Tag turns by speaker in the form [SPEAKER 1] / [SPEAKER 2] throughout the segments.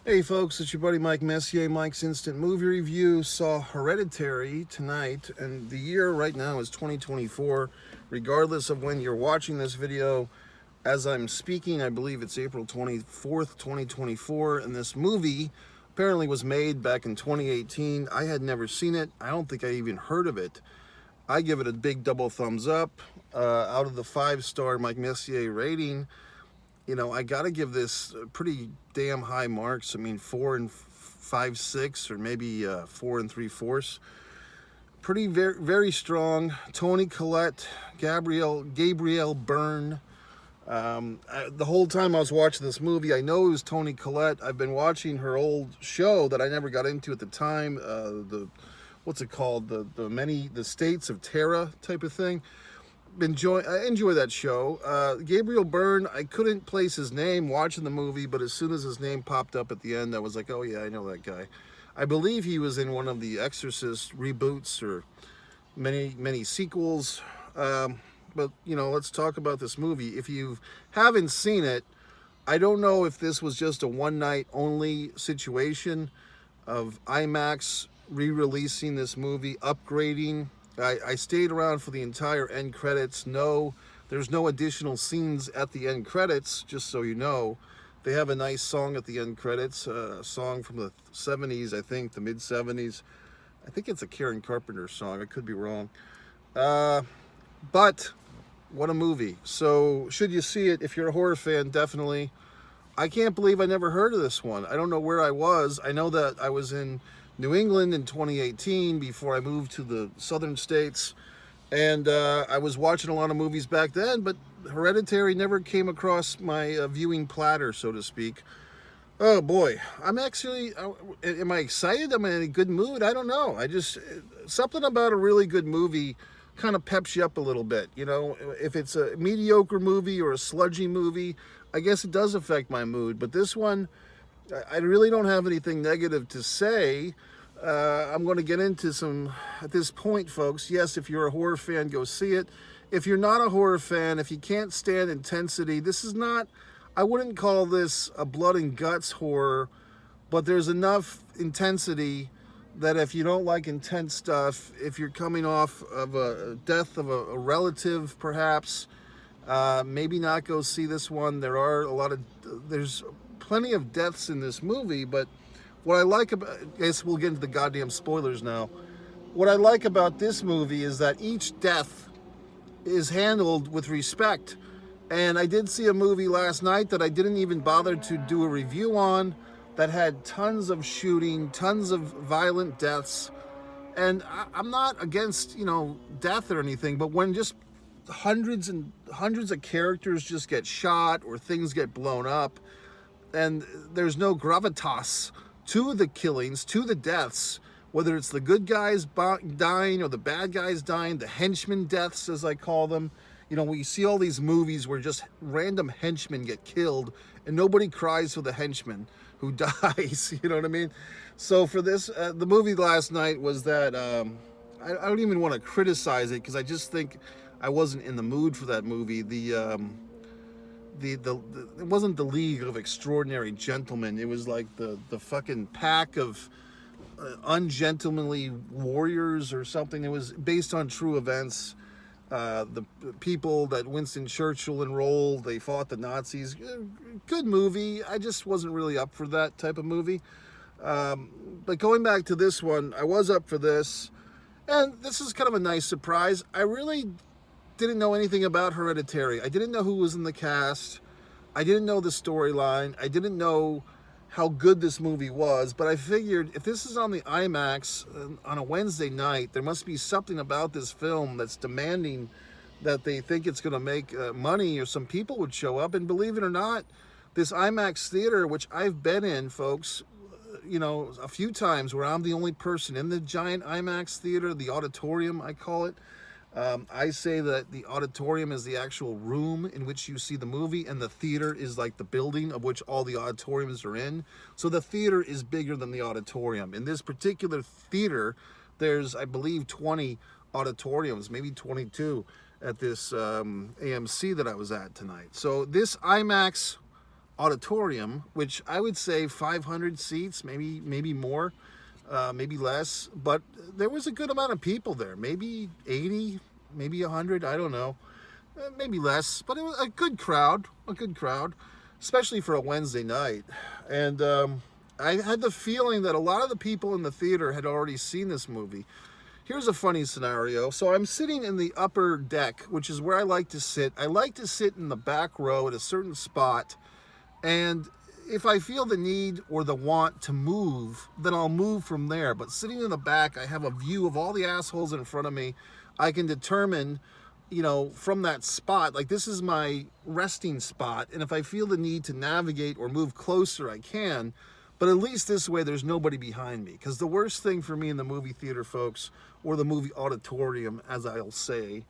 [SPEAKER 1] Hey folks, it's your buddy Mike Messier, Mike's Instant Movie Review. Saw Hereditary tonight, and the year right now is 2024. Regardless of when you're watching this video, as I'm speaking, I believe it's April 24th, 2024, and this movie apparently was made back in 2018. I had never seen it. I don't think I even heard of it. I give it a big double thumbs up. Out of the 5-star Mike Messier rating, I got to give this pretty damn high marks. I mean, 4 and 5/6, or maybe 4 and 3/4. Pretty very strong. Toni Collette, Gabrielle Byrne. The whole time I was watching this movie, I know it was Toni Collette. I've been watching her old show that I never got into at the time. What's it called? The States of Terra type of thing. I enjoy that show. Gabriel Byrne, I couldn't place his name watching the movie, but as soon as his name popped up at the end, I was like, oh yeah, I know that guy. I believe he was in one of the Exorcist reboots or many sequels. But let's talk about this movie. If you haven't seen it, I don't know if this was just a one night only situation of IMAX re-releasing this movie, upgrading. I stayed around for the entire end credits. No, there's no additional scenes at the end credits, just so you know. They have a nice song at the end credits, a song from the 70s, I think, the mid-70s. I think it's a Karen Carpenter song. I could be wrong. But what a movie. So should you see it, if you're a horror fan, definitely. I can't believe I never heard of this one. I don't know where I was. I know that I was in New England in 2018 before I moved to the southern states, and I was watching a lot of movies back then, but Hereditary never came across my viewing platter, so to speak. Oh boy, am I excited? Am I in a good mood? I don't know. Something about a really good movie kind of peps you up a little bit. If it's a mediocre movie or a sludgy movie, I guess it does affect my mood. But this one, I really don't have anything negative to say. I'm going to get into some at this point, folks. Yes, if you're a horror fan, go see it. If you're not a horror fan, if you can't stand intensity, this is not, I wouldn't call this a blood and guts horror, but there's enough intensity that if you don't like intense stuff, if you're coming off of a death of a relative, perhaps, maybe not go see this one. There's plenty of deaths in this movie, but what I like about, I guess we'll get into the goddamn spoilers now. What I like about this movie is that each death is handled with respect. And I did see a movie last night that I didn't even bother to do a review on, that had tons of shooting, tons of violent deaths. And I'm not against, death or anything, but when just hundreds and hundreds of characters just get shot or things get blown up, and there's no gravitas to the killings, to the deaths, whether it's the good guys dying or the bad guys dying, the henchmen deaths, as I call them. We see all these movies where just random henchmen get killed and nobody cries for the henchman who dies. You know what I mean? So for this, the movie last night was that, I don't even want to criticize it because I just think I wasn't in the mood for that movie. It wasn't the League of Extraordinary Gentlemen. It was like the fucking pack of ungentlemanly warriors or something. It was based on true events. The people that Winston Churchill enrolled, they fought the Nazis. Good movie. I just wasn't really up for that type of movie. But going back to this one, I was up for this. And this is kind of a nice surprise. I really didn't know anything about Hereditary. I didn't know who was in the cast. I didn't know the storyline. I didn't know how good this movie was, but I figured if this is on the IMAX on a Wednesday night, there must be something about this film that's demanding that they think it's going to make money, or some people would show up. And believe it or not, this IMAX theater, which I've been in, folks, a few times, where I'm the only person in the giant IMAX theater, the auditorium, I call it. I say that the auditorium is the actual room in which you see the movie, and the theater is like the building of which all the auditoriums are in. So the theater is bigger than the auditorium. In this particular theater, there's, I believe, 20 auditoriums, maybe 22 at this AMC that I was at tonight. So this IMAX auditorium, which I would say 500 seats, maybe more, maybe less, but there was a good amount of people there, maybe 80, maybe 100, I don't know, maybe less, but it was a good crowd, especially for a Wednesday night. And I had the feeling that a lot of the people in the theater had already seen this movie. Here's a funny scenario. So I'm sitting in the upper deck, which is where I like to sit. I like to sit in the back row at a certain spot. And if I feel the need or the want to move, then I'll move from there. But sitting in the back, I have a view of all the assholes in front of me. I can determine, from that spot, like this is my resting spot. And if I feel the need to navigate or move closer, I can. But at least this way, there's nobody behind me. Because the worst thing for me in the movie theater, folks, or the movie auditorium, as I'll say,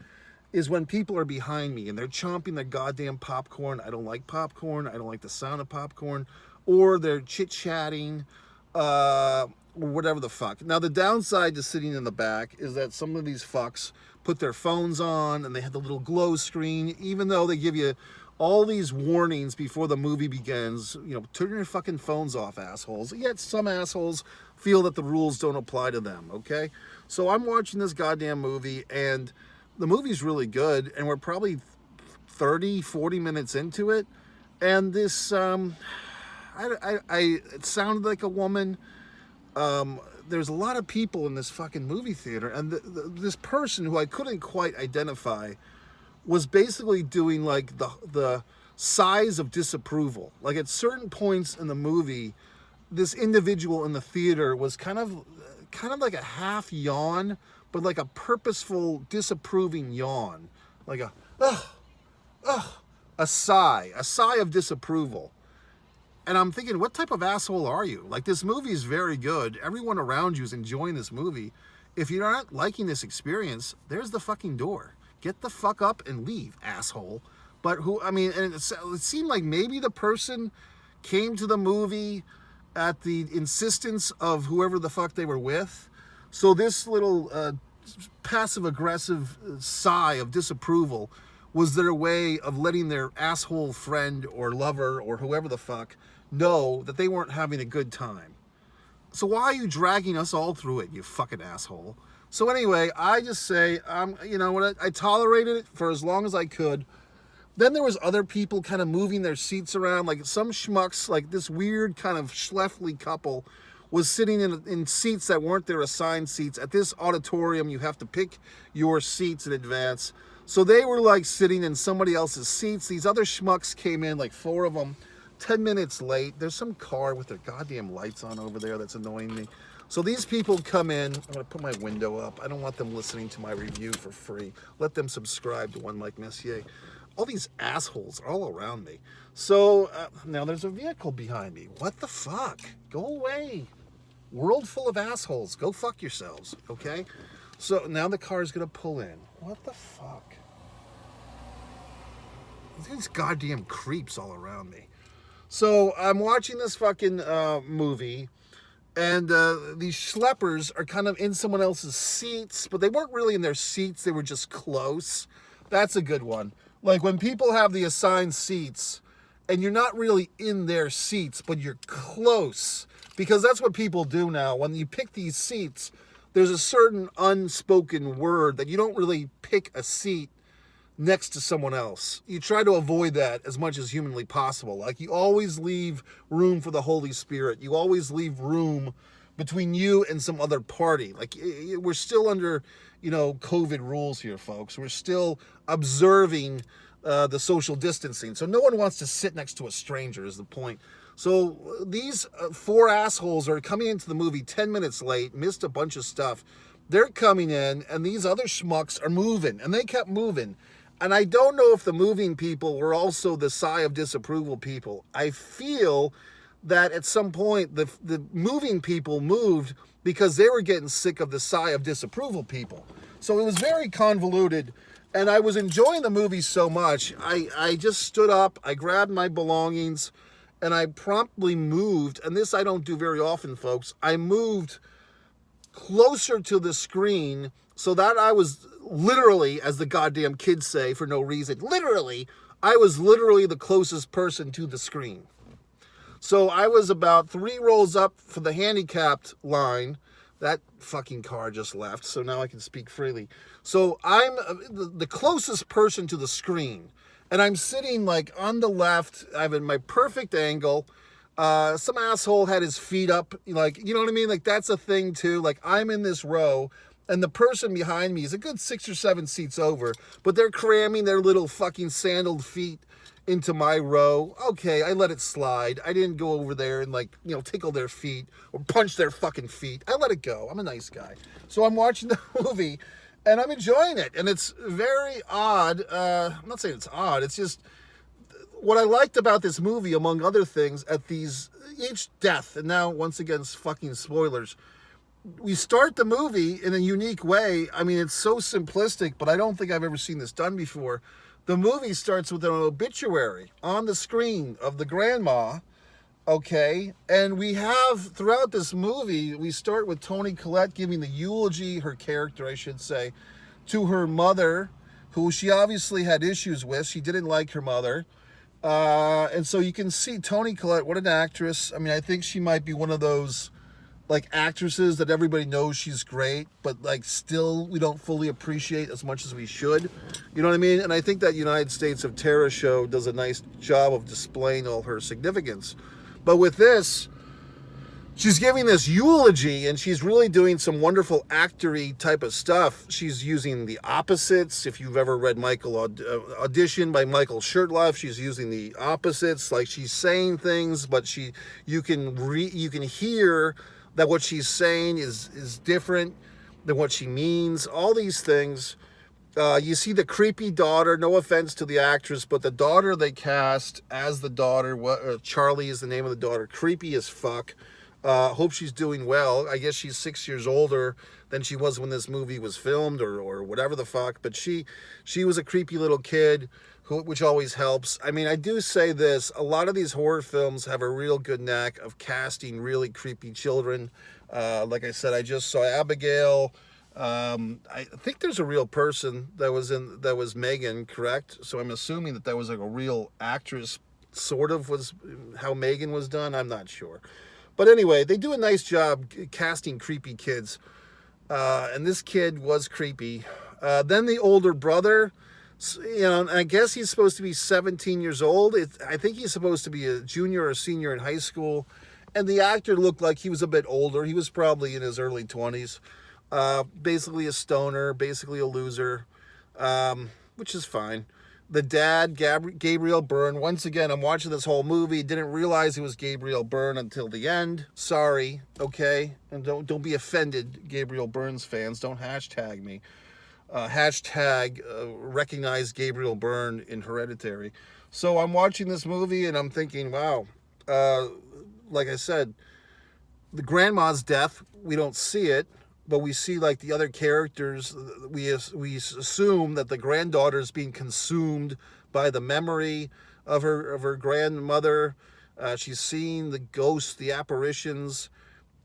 [SPEAKER 1] is when people are behind me and they're chomping their goddamn popcorn. I don't like popcorn. I don't like the sound of popcorn. Or they're chit-chatting, or whatever the fuck. Now, the downside to sitting in the back is that some of these fucks put their phones on and they have the little glow screen, even though they give you all these warnings before the movie begins. Turn your fucking phones off, assholes. Yet some assholes feel that the rules don't apply to them, okay? So I'm watching this goddamn movie, and the movie's really good, and we're probably 30, 40 minutes into it, and this, it sounded like a woman. There's a lot of people in this fucking movie theater, and this person who I couldn't quite identify was basically doing like the sighs of disapproval. Like at certain points in the movie, this individual in the theater was kind of like a half yawn, but like a purposeful disapproving yawn, like a sigh of disapproval. And I'm thinking, what type of asshole are you? Like, this movie is very good. Everyone around you is enjoying this movie. If you're not liking this experience, there's the fucking door. Get the fuck up and leave, asshole. But and it seemed like maybe the person came to the movie at the insistence of whoever the fuck they were with. So this little passive-aggressive sigh of disapproval was their way of letting their asshole friend or lover or whoever the fuck know that they weren't having a good time. So why are you dragging us all through it, you fucking asshole? So anyway, I just say, I tolerated it for as long as I could. Then there was other people kind of moving their seats around, like some schmucks, like this weird kind of schleffly couple was sitting in seats that weren't their assigned seats. At this auditorium, you have to pick your seats in advance. So they were like sitting in somebody else's seats. These other schmucks came in, like 4 of them, 10 minutes late. There's some car with their goddamn lights on over there that's annoying me. So these people come in. I'm going to put my window up. I don't want them listening to my review for free. Let them subscribe to One Like Messier. All these assholes are all around me. So now there's a vehicle behind me. What the fuck? Go away. World full of assholes. Go fuck yourselves, okay? So now the car's going to pull in. What the fuck? These goddamn creeps all around me. So I'm watching this fucking movie. And these schleppers are kind of in someone else's seats, but they weren't really in their seats. They were just close. That's a good one. Like when people have the assigned seats and you're not really in their seats, but you're close. Because that's what people do now. When you pick these seats, there's a certain unspoken word that you don't really pick a seat next to someone else. You try to avoid that as much as humanly possible. Like you always leave room for the Holy Spirit. You always leave room between you and some other party. Like we're still under, COVID rules here, folks. We're still observing the social distancing. So no one wants to sit next to a stranger is the point. So these 4 assholes are coming into the movie 10 minutes late, missed a bunch of stuff. They're coming in, and these other schmucks are moving, and they kept moving. And I don't know if the moving people were also the sigh of disapproval people. I feel that at some point the moving people moved because they were getting sick of the sigh of disapproval people. So it was very convoluted, and I was enjoying the movie so much. I just stood up, I grabbed my belongings, and I promptly moved. And this I don't do very often, folks. I moved closer to the screen so that I was literally, as the goddamn kids say for no reason, I was literally the closest person to the screen. So I was about 3 rows up for the handicapped line. That fucking car just left, so now I can speak freely. So I'm the closest person to the screen, and I'm sitting like on the left. I'm in my perfect angle. Some asshole had his feet up, like, you know what I mean? Like, that's a thing too. Like, I'm in this row, and the person behind me is a good 6 or 7 seats over, but they're cramming their little fucking sandaled feet into my row. Okay, I let it slide. I didn't go over there and, like, you know, tickle their feet or punch their fucking feet. I let it go. I'm a nice guy. So I'm watching the movie and I'm enjoying it. And it's very odd. I'm not saying it's odd. It's just what I liked about this movie, among other things, at each death, and now once again, fucking spoilers. We start the movie in a unique way. I mean, it's so simplistic, but I don't think I've ever seen this done before. The movie starts with an obituary on the screen of the grandma, okay? And we have, throughout this movie, we start with Toni Collette giving the eulogy, her character, I should say, to her mother, who she obviously had issues with. She didn't like her mother. And so you can see Toni Collette, what an actress. I mean, I think she might be one of those, like, actresses that everybody knows she's great, but, like, still we don't fully appreciate as much as we should. You know what I mean? And I think that United States of Terror show does a nice job of displaying all her significance. But with this, she's giving this eulogy, and she's really doing some wonderful actory type of stuff. She's using the opposites. If you've ever read Audition by Michael Shurtleff, she's using the opposites. Like, she's saying things, but you can hear that what she's saying is different than what she means. All these things. You see the creepy daughter, no offense to the actress, but the daughter they cast as the daughter, Charlie is the name of the daughter, creepy as fuck. Hope she's doing well. I guess she's 6 years older than she was when this movie was filmed, or whatever the fuck. But she was a creepy little kid, which always helps. I mean, I do say this. A lot of these horror films have a real good knack of casting really creepy children. Like I said, I just saw Abigail. I think there's a real person that was Megan, correct? So I'm assuming that was like a real actress, sort of, was how Megan was done. I'm not sure. But anyway, they do a nice job casting creepy kids. And this kid was creepy. Then the older brother, you know, I guess he's supposed to be 17 years old. I think he's supposed to be a junior or senior in high school. And the actor looked like he was a bit older. He was probably in his early 20s. Basically a stoner, basically a loser, which is fine. The dad, Gabriel Byrne, once again, I'm watching this whole movie, didn't realize it was Gabriel Byrne until the end. Sorry, okay? And don't be offended, Gabriel Byrne's fans. Don't hashtag me. Recognize Gabriel Byrne in Hereditary. So I'm watching this movie and I'm thinking, wow, like I said, the grandma's death, we don't see it, but we see, like, the other characters. We assume that the granddaughter is being consumed by the memory of her grandmother. She's seeing the ghosts, the apparitions.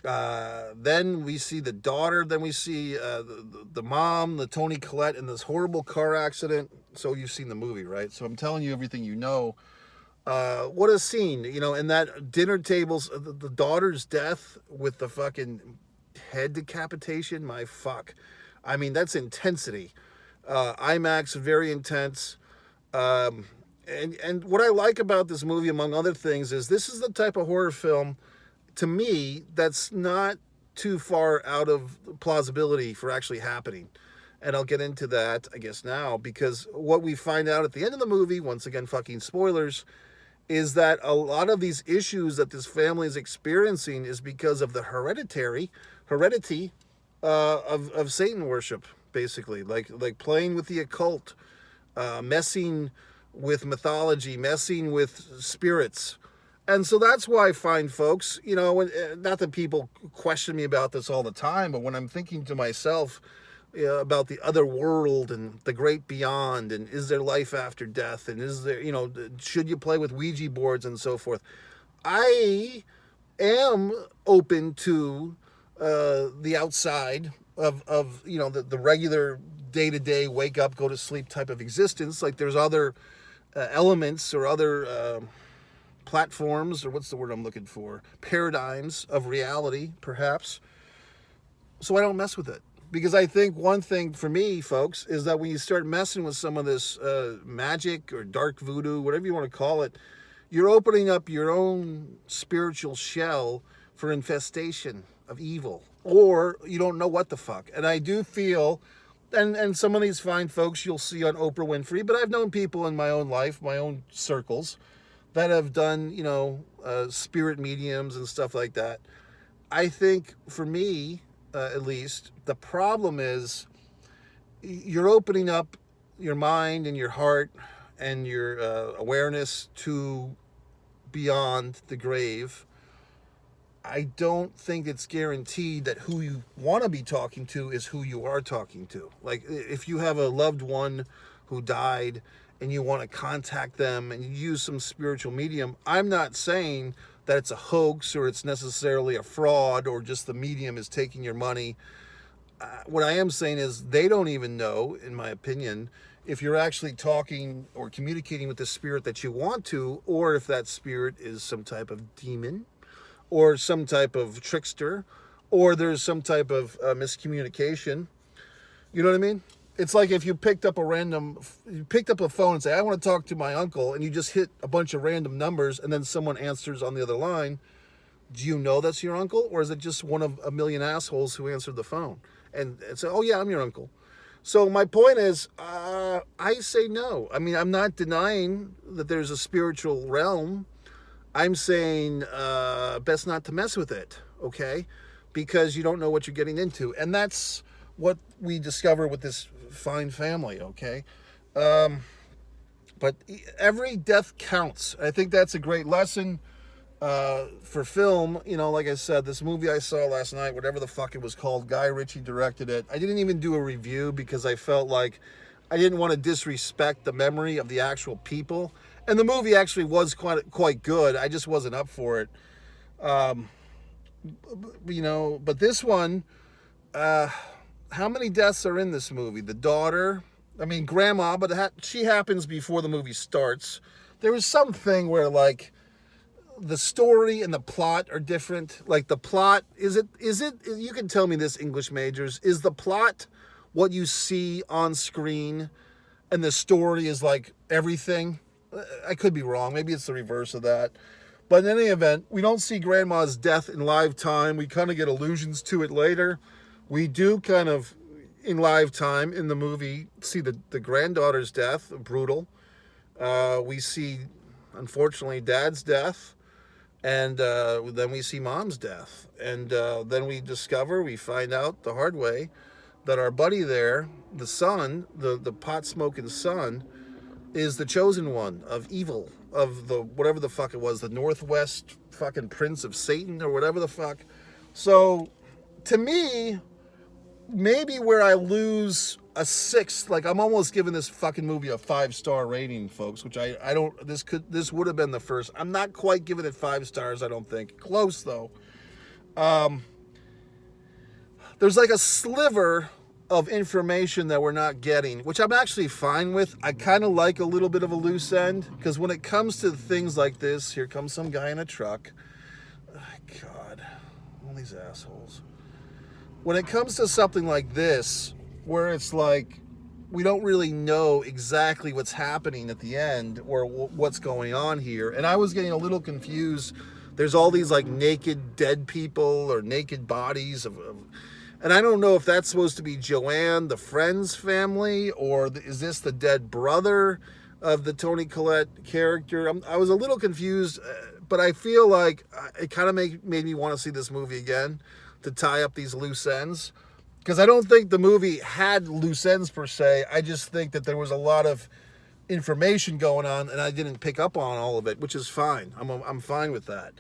[SPEAKER 1] Then we see the daughter. Then we see the mom, the Toni Collette, in this horrible car accident. So you've seen the movie, right? So I'm telling you everything you know. What a scene, you know, in that dinner tables, the daughter's death with the fucking head decapitation. My fuck. I mean, that's intensity. IMAX, very intense. And what I like about this movie, among other things, is this is the type of horror film, to me, that's not too far out of plausibility for actually happening. And I'll get into that, I guess, now, because what we find out at the end of the movie, once again, fucking spoilers, is that a lot of these issues that this family is experiencing is because of the heredity of Satan worship, basically, like playing with the occult, messing with mythology, messing with spirits. And so that's why I find, folks, you know, not that people question me about this all the time, but when I'm thinking to myself, about the other world and the great beyond, and is there life after death, and is there, you know, should you play with Ouija boards and so forth, I am open to the outside of you know, the regular day-to-day wake up, go to sleep type of existence. Like, there's other elements or other platforms, or what's the word I'm looking for? Paradigms of reality, perhaps. So I don't mess with it. Because I think one thing for me, folks, is that when you start messing with some of this magic or dark voodoo, whatever you want to call it, you're opening up your own spiritual shell for infestation of evil. Or you don't know what the fuck. And I do feel, and some of these fine folks you'll see on Oprah Winfrey, but I've known people in my own life, my own circles, that have done, spirit mediums and stuff like that. I think for me, at least, the problem is you're opening up your mind and your heart and your awareness to beyond the grave. I don't think it's guaranteed that who you want to be talking to is who you are talking to. Like, if you have a loved one who died and you want to contact them and you use some spiritual medium, I'm not saying that it's a hoax or it's necessarily a fraud or just the medium is taking your money. What I am saying is they don't even know, in my opinion, if you're actually talking or communicating with the spirit that you want to, or if that spirit is some type of demon or some type of trickster, or there's some type of miscommunication. You know what I mean? It's like if you picked up a phone and say, I want to talk to my uncle, and you just hit a bunch of random numbers and then someone answers on the other line. Do you know that's your uncle? Or is it just one of a million assholes who answered the phone and say, oh yeah, I'm your uncle? So my point is, I say no. I mean, I'm not denying that there's a spiritual realm. I'm saying best not to mess with it, okay? Because you don't know what you're getting into. And that's what we discover with this fine family, okay? But every death counts. I think that's a great lesson for film. Like I said, this movie I saw last night, whatever the fuck it was called, Guy Ritchie directed it. I didn't even do a review because I felt like I didn't want to disrespect the memory of the actual people. And the movie actually was quite good. I just wasn't up for it. But this one, how many deaths are in this movie? The daughter, grandma, but she happens before the movie starts. There was something where, like, the story and the plot are different. Like, the plot, is it, you can tell me this, English majors, is the plot what you see on screen and the story is like everything? I could be wrong. Maybe it's the reverse of that. But in any event, we don't see grandma's death in live time. We kind of get allusions to it later. We do kind of, in live time in the movie, see the granddaughter's death, brutal. We see, unfortunately, dad's death. And then we see mom's death. And then we find out the hard way that our buddy there, the son, the pot-smoking son, is the chosen one of evil, of the whatever the fuck it was, the Northwest fucking Prince of Satan or whatever the fuck. So, to me, maybe where I lose a 6, like I'm almost giving this fucking movie a 5-star rating, folks, which I don't, this would have been the first. I'm not quite giving it 5 stars, I don't think. Close, though. There's like a sliver of information that we're not getting, which I'm actually fine with. I kind of like a little bit of a loose end, because when it comes to things like this, here comes some guy in a truck. Oh, God, all these assholes. When it comes to something like this, where it's like, we don't really know exactly what's happening at the end, or what's going on here, and I was getting a little confused. There's all these like naked dead people, or naked bodies and I don't know if that's supposed to be Joanne, the Friends family, or is this the dead brother of the Toni Collette character? I was a little confused, but I feel like it kind of made me want to see this movie again to tie up these loose ends. Because I don't think the movie had loose ends per se. I just think that there was a lot of information going on and I didn't pick up on all of it, which is fine. I'm fine with that.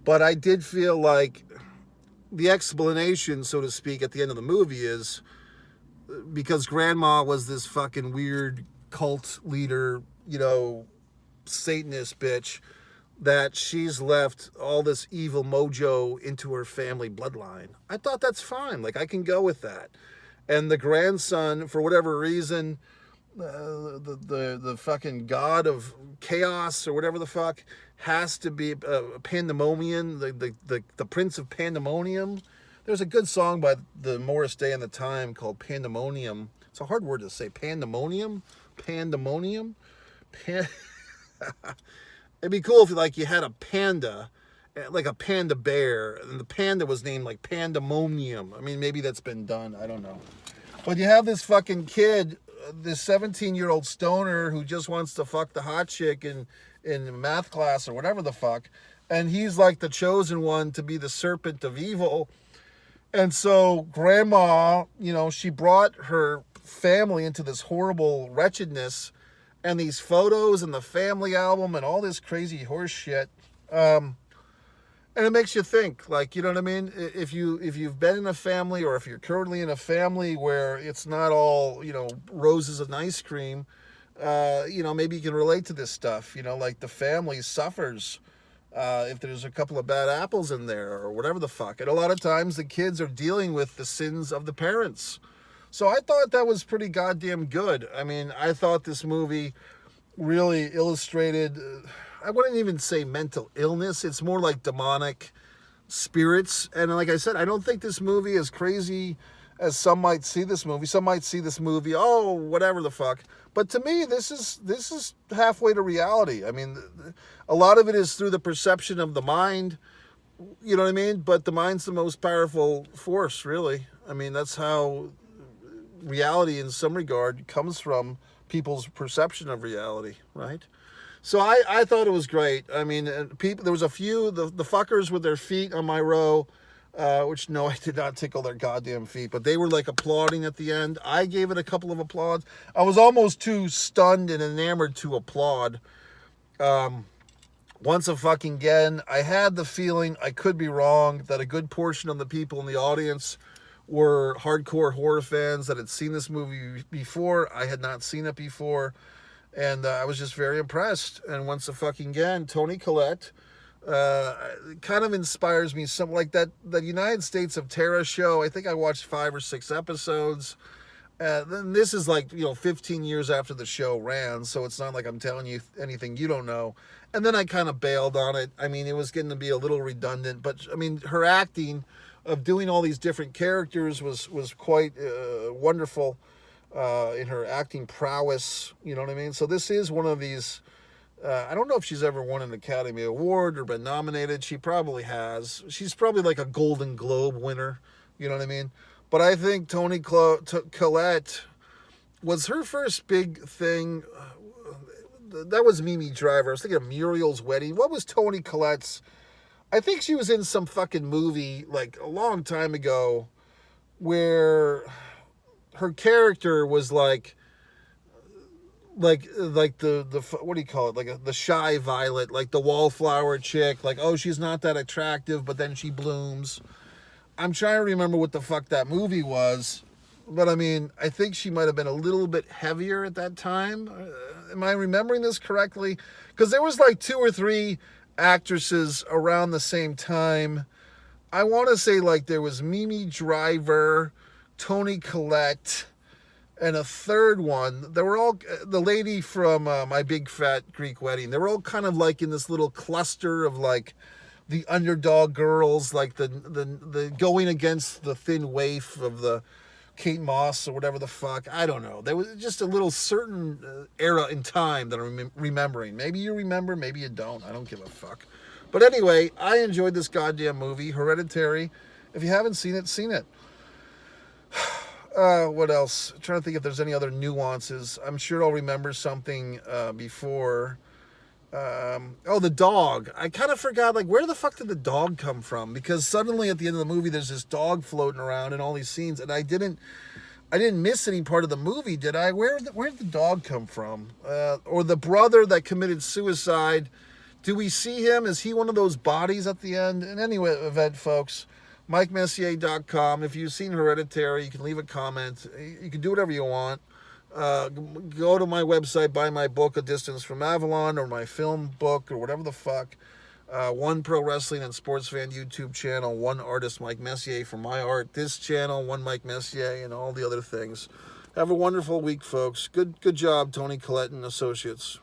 [SPEAKER 1] But I did feel like the explanation, so to speak, at the end of the movie is because grandma was this fucking weird cult leader, Satanist bitch, that she's left all this evil mojo into her family bloodline. I thought that's fine. Like, I can go with that. And the grandson, for whatever reason, the fucking god of chaos or whatever the fuck, has to be Pandemonium, the Prince of Pandemonium. There's a good song by the Morris Day and the Time called Pandemonium. It's a hard word to say. Pandemonium? Pandemonium? It'd be cool if you had a panda, like a panda bear, and the panda was named like Pandemonium. I mean, maybe that's been done. I don't know. But you have this fucking kid, this 17-year-old stoner who just wants to fuck the hot chick in math class or whatever the fuck, and he's like the chosen one to be the serpent of evil. And so grandma, she brought her family into this horrible wretchedness, and these photos and the family album and all this crazy horse shit. And it makes you think, like, you know what I mean? If you've been in a family, or if you're currently in a family where it's not all, roses and ice cream, maybe you can relate to this stuff, like the family suffers if there's a couple of bad apples in there or whatever the fuck. And a lot of times the kids are dealing with the sins of the parents. So I thought that was pretty goddamn good. I mean, I thought this movie really illustrated, I wouldn't even say mental illness. It's more like demonic spirits. And like I said, I don't think this movie is crazy as some might see this movie. Some might see this movie, oh, whatever the fuck. But to me, this is halfway to reality. I mean, a lot of it is through the perception of the mind, you know what I mean? But the mind's the most powerful force, really. I mean, that's how reality, in some regard, comes from people's perception of reality, right? So I thought it was great. I mean, there was a few, the fuckers with their feet on my row, which, no, I did not tickle their goddamn feet, but they were like applauding at the end. I gave it a couple of applauds. I was almost too stunned and enamored to applaud. Once again, I had the feeling, I could be wrong, that a good portion of the people in the audience were hardcore horror fans that had seen this movie before. I had not seen it before, and I was just very impressed. And once again, Toni Collette kind of inspires me. Some like that United States of Terror show. I think I watched 5 or 6 episodes. Then this is 15 years after the show ran, so it's not like I'm telling you anything you don't know. And then I kind of bailed on it. I mean, it was getting to be a little redundant, but I mean, her acting of doing all these different characters was quite wonderful in her acting prowess. You know what I mean? So this is one of these. I don't know if she's ever won an Academy Award or been nominated. She probably has. She's probably like a Golden Globe winner. You know what I mean? But I think Toni Collette was her first big thing. That was Mimi Driver. I was thinking of Muriel's Wedding. What was Toni Collette's? I think she was in some fucking movie like a long time ago where her character was like the what do you call it? Like the shy violet, like the wallflower chick. Like, oh, she's not that attractive, but then she blooms. I'm trying to remember what the fuck that movie was, but I mean, I think she might have been a little bit heavier at that time. Am I remembering this correctly? Because there was like 2 or 3 actresses around the same time. I want to say like there was Mimi Driver, Toni Collette, and a third one. They were all the lady from My Big Fat Greek Wedding. They were all kind of like in this little cluster of like the underdog girls, like the going against the thin waif of the Kate Moss or whatever the fuck. I don't know. There was just a little certain era in time that I'm remembering. Maybe you remember, maybe you don't. I don't give a fuck. But anyway, I enjoyed this goddamn movie, Hereditary. If you haven't seen it, seen it. What else? I'm trying to think if there's any other nuances. I'm sure I'll remember something before. The dog. I kind of forgot, like, where the fuck did the dog come from? Because suddenly at the end of the movie, there's this dog floating around in all these scenes, and I didn't miss any part of the movie, did I? Where did the dog come from? Or the brother that committed suicide. Do we see him? Is he one of those bodies at the end? In any event, folks, MikeMessier.com. If you've seen Hereditary, you can leave a comment. You can do whatever you want. Go to my website, buy my book, A Distance from Avalon, or my film book, or whatever the fuck. One Pro Wrestling and Sports Fan YouTube channel, one artist, Mike Messier, for my art. This channel, one Mike Messier, and all the other things. Have a wonderful week, folks. Good job, Toni Collette and Associates.